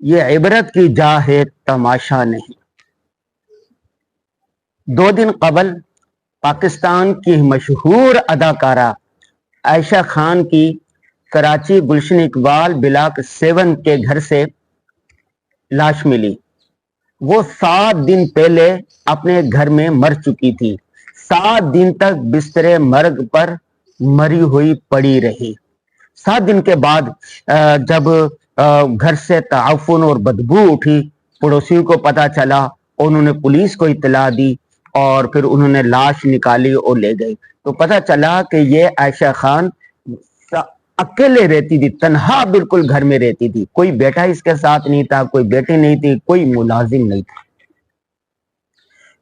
یہ عبرت کی جا ہے تماشا نہیں۔ 2 دن قبل پاکستان کی مشہور اداکارہ عائشہ خان کی کراچی گلشن اقبال بلاک 7 کے گھر سے لاش ملی۔ وہ 7 دن پہلے اپنے گھر میں مر چکی تھی۔ 7 دن تک بستر مرگ پر مری ہوئی پڑی رہی۔ 7 دن کے بعد جب گھر سے تعفن اور بدبو اٹھی، پڑوسیوں کو پتا چلا، انہوں نے پولیس کو اطلاع دی اور پھر انہوں نے لاش نکالی اور لے گئی۔ تو پتا چلا کہ یہ عائشہ خان اکیلے رہتی تھی، تنہا بالکل گھر میں رہتی تھی، کوئی بیٹا اس کے ساتھ نہیں تھا، کوئی بیٹی نہیں تھی، کوئی ملازم نہیں تھا۔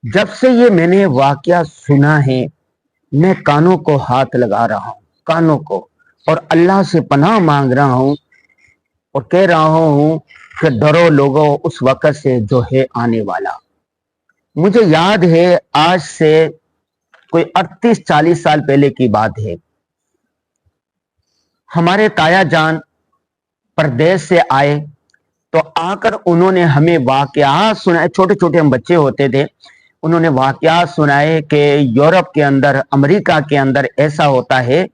جب سے یہ میں نے واقعہ سنا ہے، میں کانوں کو ہاتھ لگا رہا ہوں، کانوں کو، اور اللہ سے پناہ مانگ رہا ہوں اور کہہ رہا ہوں کہ ڈرو لوگوں اس وقت سے جو ہے آنے والا۔ مجھے یاد ہے آج سے کوئی 38-40 سال پہلے کی بات ہے، ہمارے تایا جان پردیس سے آئے تو آ کر انہوں نے ہمیں واقعات سنائے، چھوٹے چھوٹے ہم بچے ہوتے تھے، انہوں نے واقعات سنائے کہ یورپ کے اندر، امریکہ کے اندر ایسا ہوتا ہے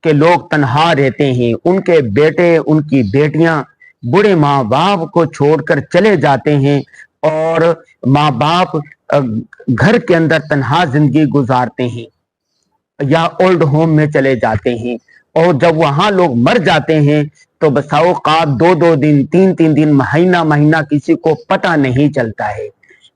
کہ لوگ تنہا رہتے ہیں، ان کے بیٹے، ان کی بیٹیاں بڑے ماں باپ کو چھوڑ کر چلے جاتے ہیں اور ماں باپ گھر کے اندر تنہا زندگی گزارتے ہیں یا اولڈ ہوم میں چلے جاتے ہیں، اور جب وہاں لوگ مر جاتے ہیں تو بسا اوقات 2 دن، 3 دن، مہینہ مہینہ کسی کو پتہ نہیں چلتا ہے۔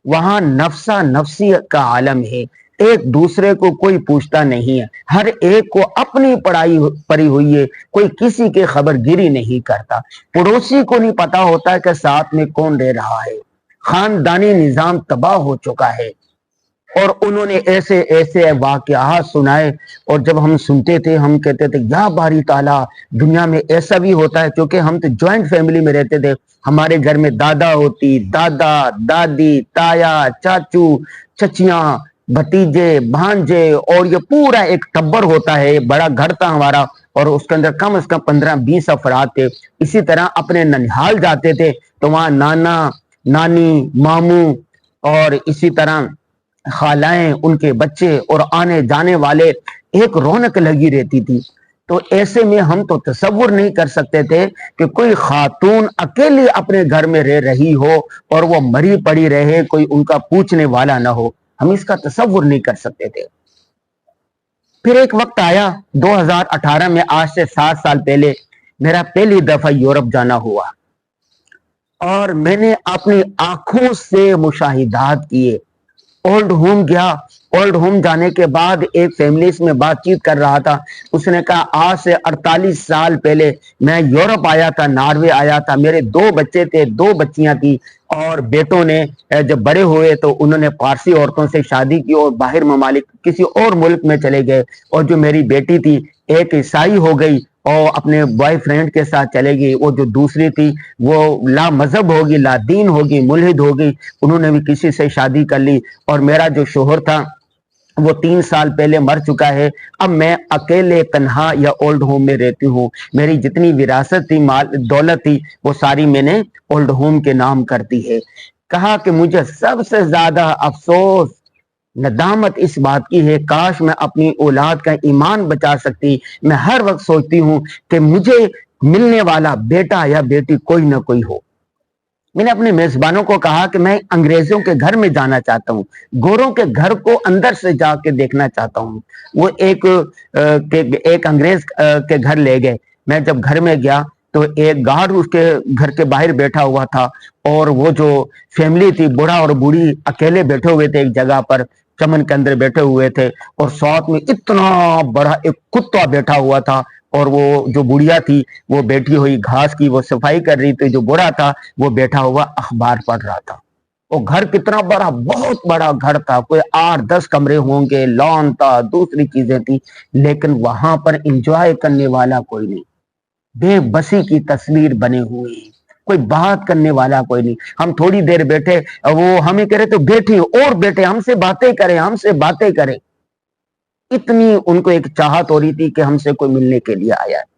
وہاں نفسا نفسی کا عالم ہے، ایک دوسرے کو کوئی پوچھتا نہیں ہے، ہر ایک کو اپنی پڑائی پڑی ہوئی ہے، کوئی کسی کے خبر گیری نہیں کرتا، پڑوسی کو نہیں پتا ہوتا کہ ساتھ میں کون رہ رہا ہے، خاندانی نظام تباہ ہو چکا ہے۔ اور انہوں نے ایسے ایسے واقعات سنائے، اور جب ہم سنتے تھے ہم کہتے تھے یا باری تعالیٰ، دنیا میں ایسا بھی ہوتا ہے، کیونکہ ہم تو جوائنٹ فیملی میں رہتے تھے، ہمارے گھر میں دادا ہوتی، دادا، دادی، تایا، چاچو، چچیاں، بھتیجے، بھانجے، اور یہ پورا ایک ٹبر ہوتا ہے، بڑا گھر تھا ہمارا، اور اس کے اندر کم از کم 15-20 افراد تھے۔ اسی طرح اپنے ننہال جاتے تھے تو وہاں نانا، نانی، ماموں، اور اسی طرح خالائیں، ان کے بچے اور آنے جانے والے، ایک رونق لگی رہتی تھی۔ تو ایسے میں ہم تو تصور نہیں کر سکتے تھے کہ کوئی خاتون اکیلی اپنے گھر میں رہ رہی ہو اور وہ مری پڑی رہے، کوئی ان کا پوچھنے والا نہ ہو، ہم اس کا تصور نہیں کر سکتے تھے۔ پھر ایک وقت آیا 2018 میں، آج سے 7 سال پہلے میرا پہلی دفعہ یورپ جانا ہوا، اور میں نے اپنی آنکھوں سے مشاہدات کیے۔ اولڈ ہوم گیا، اولڈ ہوم جانے کے بعد ایک فیملی میں بات چیت کر رہا تھا، اس نے کہا آج سے 48 سال پہلے میں یورپ آیا تھا، ناروے آیا تھا، میرے 2 بچے تھے، 2 بچیاں تھی، اور بیٹوں نے جب بڑے ہوئے تو انہوں نے پارسی عورتوں سے شادی کی اور باہر ممالک کسی اور ملک میں چلے گئے، اور جو میری بیٹی تھی ایک عیسائی ہو گئی اور اپنے بوائے فرینڈ کے ساتھ چلے گئی، وہ جو دوسری تھی وہ لا مذہب ہوگی، لا دین ہوگی، ملحد ہوگی، انہوں نے بھی کسی سے شادی کر لی، اور میرا جو شوہر تھا وہ 3 سال پہلے مر چکا ہے۔ اب میں اکیلے تنہا یا اولڈ ہوم میں رہتی ہوں، میری جتنی وراثت تھی، مال دولت تھی، وہ ساری میں نے اولڈ ہوم کے نام کر دی ہے۔ کہا کہ مجھے سب سے زیادہ افسوس، ندامت اس بات کی ہے، کاش میں اپنی اولاد کا ایمان بچا سکتی۔ میں ہر وقت سوچتی ہوں کہ مجھے ملنے والا بیٹا یا بیٹی کوئی نہ کوئی ہو۔ میں نے اپنے میزبانوں کو کہا کہ میں انگریزوں کے گھر میں جانا چاہتا ہوں، گوروں کے گھر کو اندر سے جا کے دیکھنا چاہتا ہوں۔ وہ ایک انگریز کے گھر لے گئے، میں جب گھر میں گیا تو ایک گارڈ اس کے گھر کے باہر بیٹھا ہوا تھا، اور وہ جو فیملی تھی، بوڑھا اور بوڑھی اکیلے بیٹھے ہوئے تھے، ایک جگہ پر چمن کے اندر بیٹھے ہوئے تھے، اور ساتھ میں اتنا بڑا ایک کتا بیٹھا ہوا تھا، اور وہ جو بڑھیا تھی وہ بیٹھی ہوئی گھاس کی وہ صفائی کر رہی تھی، جو بوڑھا تھا وہ بیٹھا ہوا اخبار پڑھ رہا تھا۔ وہ گھر کتنا بڑا، بہت بڑا گھر تھا، کوئی 8-10 کمرے ہوں گے، لان تھا، دوسری چیزیں تھی، لیکن وہاں پر انجوائے کرنے والا کوئی نہیں، بے بسی کی تصویر بنے ہوئی، کوئی بات کرنے والا کوئی نہیں۔ ہم تھوڑی دیر بیٹھے، وہ ہمیں کہہ رہے تو بیٹھے اور بیٹھے، ہم سے باتیں کریں، ہم سے باتیں کریں، اتنی ان کو ایک چاہت ہو رہی تھی کہ ہم سے کوئی ملنے کے لیے آیا ہے۔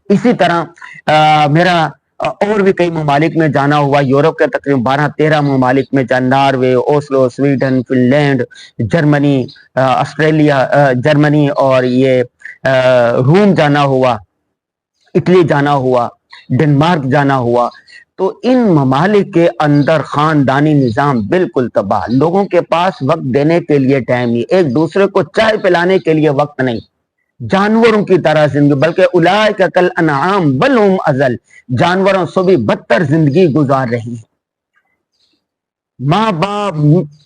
اسی طرح میرا اور بھی کئی ممالک میں جانا ہوا، یورپ کے تقریباً 12-13 ممالک میں جانا، Norway, Oslo, Sweden, Finland, جرمنی، آسٹریلیا، جرمنی اور یہ روم جانا ہوا، اٹلی جانا ہوا، ڈنمارک جانا ہوا۔ تو ان ممالک کے اندر خاندانی نظام بالکل تباہ، لوگوں کے پاس وقت دینے کے لیے ٹائم نہیں، ایک دوسرے کو چائے پلانے کے لیے وقت نہیں، جانوروں کی طرح زندگی، بلکہ اولئک کل انعام بل هم اضل، جانوروں سے بھی بدتر زندگی گزار رہی ہے۔ ماں باپ،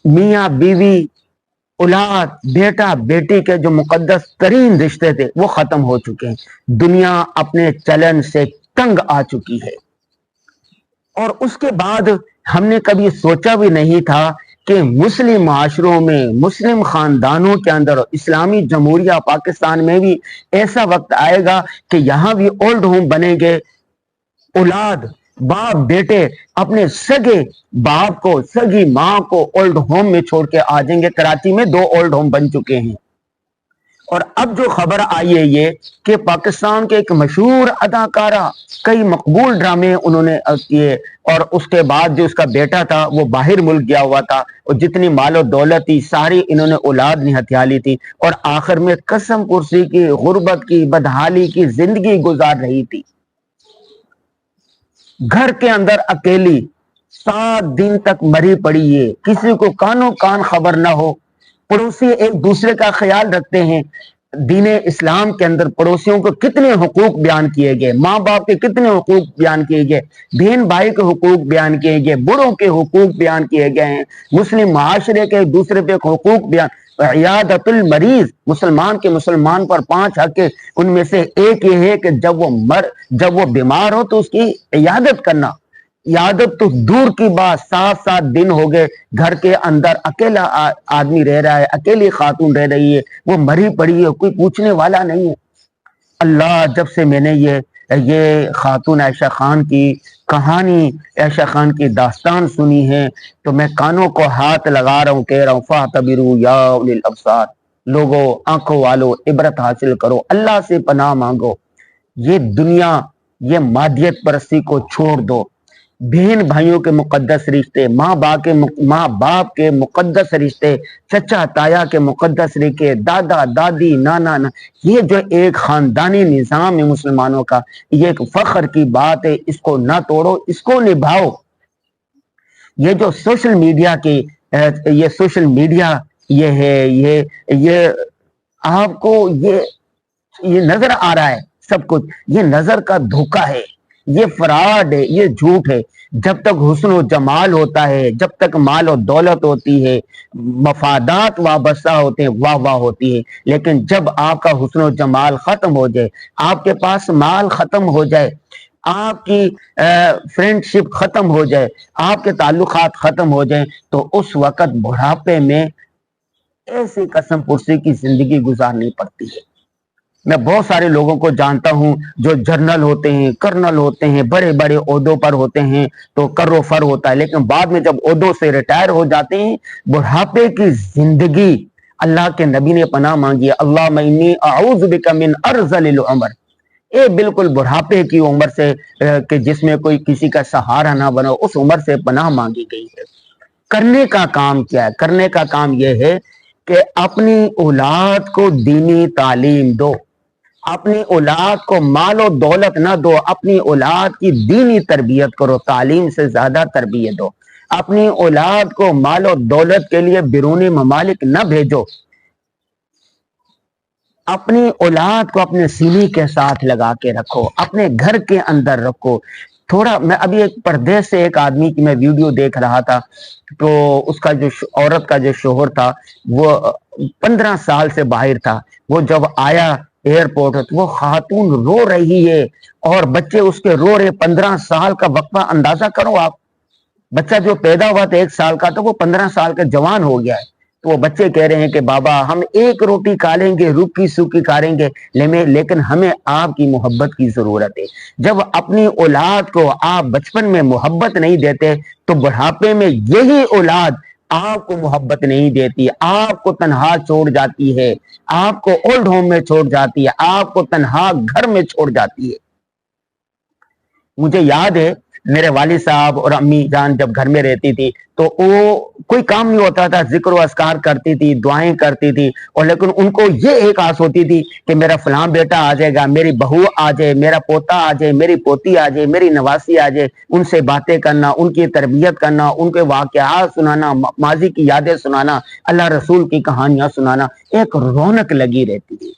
میاں بیوی، اولاد، بیٹا بیٹی کے جو مقدس ترین رشتے تھے وہ ختم ہو چکے ہیں، دنیا اپنے چلن سے تنگ آ چکی ہے۔ اور اس کے بعد ہم نے کبھی سوچا بھی نہیں تھا کہ مسلم معاشروں میں، مسلم خاندانوں کے اندر، اسلامی جمہوریہ پاکستان میں بھی ایسا وقت آئے گا کہ یہاں بھی اولڈ ہوم بنیں گے، اولاد، باپ بیٹے اپنے سگے باپ کو، سگی ماں کو اولڈ ہوم میں چھوڑ کے آ جائیں گے۔ کراچی میں 2 اولڈ ہوم بن چکے ہیں۔ اور اب جو خبر آئی ہے یہ کہ پاکستان کے ایک مشہور اداکارہ، کئی مقبول ڈرامے انہوں نے کیے، اور اس کے بعد جو اس کا بیٹا تھا وہ باہر ملک گیا ہوا تھا، اور جتنی مال و دولت تھی ساری انہوں نے اولاد نے ہتھیا لی تھی، اور آخر میں قسم پرسی کی، غربت کی، بدحالی کی زندگی گزار رہی تھی، گھر کے اندر اکیلی 7 دن تک مری پڑی ہے، کسی کو کانوں کان خبر نہ ہو، پڑوسی ایک دوسرے کا خیال رکھتے ہیں۔ دین اسلام کے اندر پڑوسیوں کو کتنے حقوق بیان کیے گئے، ماں باپ کے کتنے حقوق بیان کیے گئے، بہن بھائی کے حقوق بیان کیے گئے، بڑوں کے حقوق بیان کیے گئے ہیں، مسلم معاشرے کے ایک دوسرے پہ حقوق بیان، عیادت المریض، مسلمان کے مسلمان پر 5 حق ہے، ان میں سے ایک یہ ہے کہ جب وہ بیمار ہو تو اس کی عیادت کرنا۔ عیادت تو دور کی بات، 7 دن ہو گئے گھر کے اندر اکیلا آدمی رہ رہا ہے، اکیلی خاتون رہ رہی ہے، وہ مری پڑی ہے، کوئی پوچھنے والا نہیں ہے۔ اللہ، جب سے میں نے یہ خاتون عائشہ خان کی کہانی، عائشہ خان کی داستان سنی ہے تو میں کانوں کو ہاتھ لگا رہا ہوں، کہہ رہا ہوں فاعتبروا یا اولی الابصار، لوگوں، آنکھوں والو، عبرت حاصل کرو، اللہ سے پناہ مانگو، یہ دنیا، یہ مادیت پرستی کو چھوڑ دو، بہن بھائیوں کے مقدس رشتے، ماں باپ کے مقدس رشتے، چچا تایا کے مقدس رشتے، دادا دادی، نانا یہ جو ایک خاندانی نظام ہے مسلمانوں کا، یہ ایک فخر کی بات ہے، اس کو نہ توڑو، اس کو نبھاؤ۔ یہ جو سوشل میڈیا کی یہ سوشل میڈیا یہ ہے، یہ آپ کو یہ نظر آ رہا ہے سب کچھ، یہ نظر کا دھوکہ ہے، یہ فراڈ ہے، یہ جھوٹ ہے۔ جب تک حسن و جمال ہوتا ہے، جب تک مال و دولت ہوتی ہے، مفادات وابستہ ہوتے ہیں، واہ واہ ہوتی ہے، لیکن جب آپ کا حسن و جمال ختم ہو جائے، آپ کے پاس مال ختم ہو جائے، آپ کی فرینڈ شپ ختم ہو جائے، آپ کے تعلقات ختم ہو جائیں، تو اس وقت بڑھاپے میں ایسی قسم پرسی کی زندگی گزارنی پڑتی ہے۔ میں بہت سارے لوگوں کو جانتا ہوں جو جرنل ہوتے ہیں، کرنل ہوتے ہیں، بڑے بڑے عہدوں پر ہوتے ہیں تو کر و فر ہوتا ہے، لیکن بعد میں جب عہدوں سے ریٹائر ہو جاتے ہیں، بڑھاپے کی زندگی، اللہ کے نبی نے پناہ مانگی ہے، اللہم انی اعوذ بک من ارذل العمر، اے بالکل بڑھاپے کی عمر سے کہ جس میں کوئی کسی کا سہارا نہ بنو، اس عمر سے پناہ مانگی گئی ہے۔ کرنے کا کام کیا ہے؟ کرنے کا کام یہ ہے کہ اپنی اولاد کو دینی تعلیم دو، اپنی اولاد کو مال و دولت نہ دو، اپنی اولاد کی دینی تربیت کرو، تعلیم سے زیادہ تربیت دو، اپنی اولاد کو مال و دولت کے لیے بیرونی ممالک نہ بھیجو، اپنی اولاد کو اپنے سینے کے ساتھ لگا کے رکھو، اپنے گھر کے اندر رکھو۔ تھوڑا میں ابھی ایک پردیس سے ایک آدمی کی میں ویڈیو دیکھ رہا تھا، تو اس کا جو عورت کا جو شوہر تھا وہ 15 سال سے باہر تھا، وہ جب آیا ایئرپورٹ وہ خاتون رو رہی ہے اور بچے اس کے رو رہے، 15 سال کا وقفہ اندازہ کرو آپ، بچہ جو پیدا ہوا تھا 1 سال کا تو وہ 15 سال کا جوان ہو گیا ہے، تو وہ بچے کہہ رہے ہیں کہ بابا ہم ایک روٹی کھا لیں گے، روکی سوکی کھا لیں گے، لیکن ہمیں آپ کی محبت کی ضرورت ہے۔ جب اپنی اولاد کو آپ بچپن میں محبت نہیں دیتے تو بڑھاپے میں یہی اولاد آپ کو محبت نہیں دیتی، آپ کو تنہا چھوڑ جاتی ہے، آپ کو اولڈ ہوم میں چھوڑ جاتی ہے، آپ کو تنہا گھر میں چھوڑ جاتی ہے۔ مجھے یاد ہے میرے والد صاحب اور امی جان جب گھر میں رہتی تھی تو وہ کوئی کام نہیں ہوتا تھا، ذکر و اذکار کرتی تھی، دعائیں کرتی تھی، اور لیکن ان کو یہ ایک آس ہوتی تھی کہ میرا فلاں بیٹا آ جائے گا، میری بہو آ جائے، میرا پوتا آ جائے، میری پوتی آ جائے، میری نواسی آ جائے، ان سے باتیں کرنا، ان کی تربیت کرنا، ان کے واقعات سنانا، ماضی کی یادیں سنانا، اللہ رسول کی کہانیاں سنانا، ایک رونق لگی رہتی تھی۔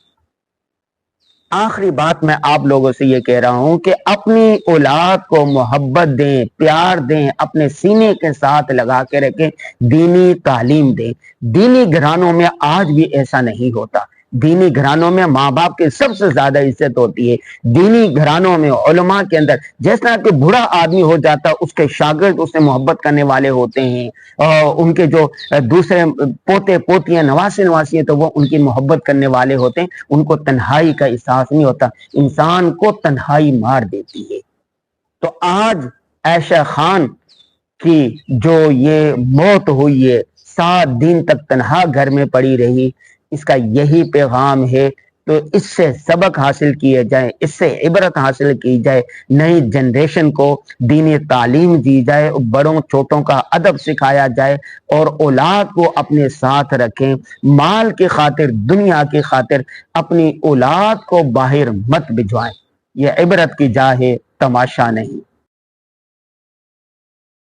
آخری بات میں آپ لوگوں سے یہ کہہ رہا ہوں کہ اپنی اولاد کو محبت دیں، پیار دیں، اپنے سینے کے ساتھ لگا کے رکھیں، دینی تعلیم دیں۔ دینی گھرانوں میں آج بھی ایسا نہیں ہوتا۔ دینی گھرانوں میں ماں باپ کی سب سے زیادہ عزت ہوتی ہے۔ دینی گھرانوں میں علماء کے اندر جیسا کہ بوڑھا آدمی ہو جاتا اس کے شاگرد اس سے محبت کرنے والے ہوتے ہیں، اور ان کے جو دوسرے پوتے پوتیاں نواسے نواسی ہیں تو وہ ان کی محبت کرنے والے ہوتے ہیں، ان کو تنہائی کا احساس نہیں ہوتا۔ انسان کو تنہائی مار دیتی ہے۔ تو آج عائشہ خان کی جو یہ موت ہوئی ہے، 7 دن تک تنہا گھر میں پڑی رہی، اس کا یہی پیغام ہے۔ تو اس سے سبق حاصل کیے جائے، اس سے عبرت حاصل کی جائے، نئی جنریشن کو دینی تعلیم دی جائے، بڑوں چھوٹوں کا ادب سکھایا جائے، اور اولاد کو اپنے ساتھ رکھیں۔ مال کی خاطر، دنیا کی خاطر اپنی اولاد کو باہر مت بھجوائیں۔ یہ عبرت کی جا ہے، تماشا نہیں۔